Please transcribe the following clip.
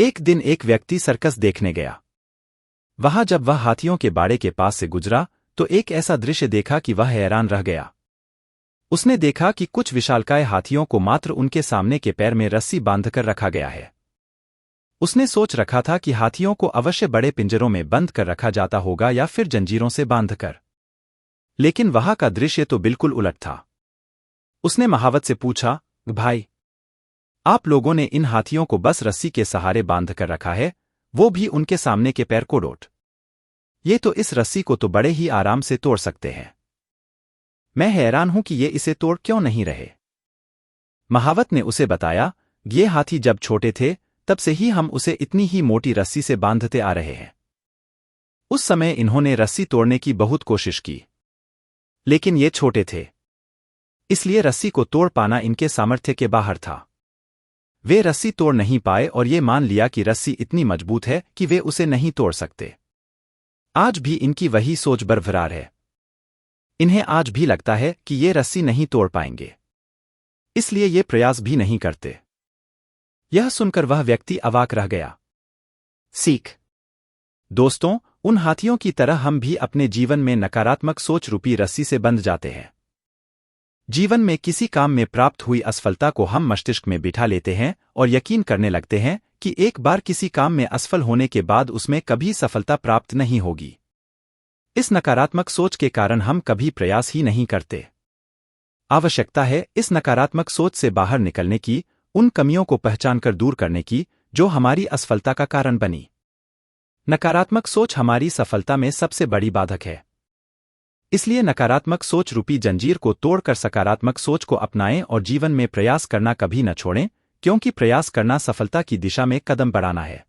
एक दिन एक व्यक्ति सर्कस देखने गया। वहां जब वह हाथियों के बाड़े के पास से गुजरा तो एक ऐसा दृश्य देखा कि वह हैरान रह गया। उसने देखा कि कुछ विशालकाय हाथियों को मात्र उनके सामने के पैर में रस्सी बांधकर रखा गया है। उसने सोच रखा था कि हाथियों को अवश्य बड़े पिंजरों में बंद कर रखा जाता होगा या फिर जंजीरों से बांधकर। लेकिन वहां का दृश्य तो बिल्कुल उलट था। उसने महावत से पूछा, भाई, आप लोगों ने इन हाथियों को बस रस्सी के सहारे बांध कर रखा है, वो भी उनके सामने के पैर को डोट। ये तो इस रस्सी को तो बड़े ही आराम से तोड़ सकते हैं। मैं हैरान हूं कि ये इसे तोड़ क्यों नहीं रहे। महावत ने उसे बताया, ये हाथी जब छोटे थे तब से ही हम उसे इतनी ही मोटी रस्सी से बांधते आ रहे हैं। उस समय इन्होंने रस्सी तोड़ने की बहुत कोशिश की, लेकिन ये छोटे थे, इसलिए रस्सी को तोड़ पाना इनके सामर्थ्य के बाहर था। वे रस्सी तोड़ नहीं पाए और ये मान लिया कि रस्सी इतनी मजबूत है कि वे उसे नहीं तोड़ सकते। आज भी इनकी वही सोच बरकरार है। इन्हें आज भी लगता है कि ये रस्सी नहीं तोड़ पाएंगे, इसलिए ये प्रयास भी नहीं करते। यह सुनकर वह व्यक्ति अवाक रह गया। सीख। दोस्तों, उन हाथियों की तरह हम भी अपने जीवन में नकारात्मक सोच रूपी रस्सी से बंध जाते हैं। जीवन में किसी काम में प्राप्त हुई असफलता को हम मस्तिष्क में बिठा लेते हैं और यकीन करने लगते हैं कि एक बार किसी काम में असफल होने के बाद उसमें कभी सफलता प्राप्त नहीं होगी। इस नकारात्मक सोच के कारण हम कभी प्रयास ही नहीं करते। आवश्यकता है इस नकारात्मक सोच से बाहर निकलने की, उन कमियों को पहचानकर दूर करने की जो हमारी असफलता का कारण बनी। नकारात्मक सोच हमारी सफलता में सबसे बड़ी बाधक है। इसलिए नकारात्मक सोच रूपी जंजीर को तोड़कर सकारात्मक सोच को अपनाएं और जीवन में प्रयास करना कभी न छोड़ें, क्योंकि प्रयास करना सफलता की दिशा में कदम बढ़ाना है।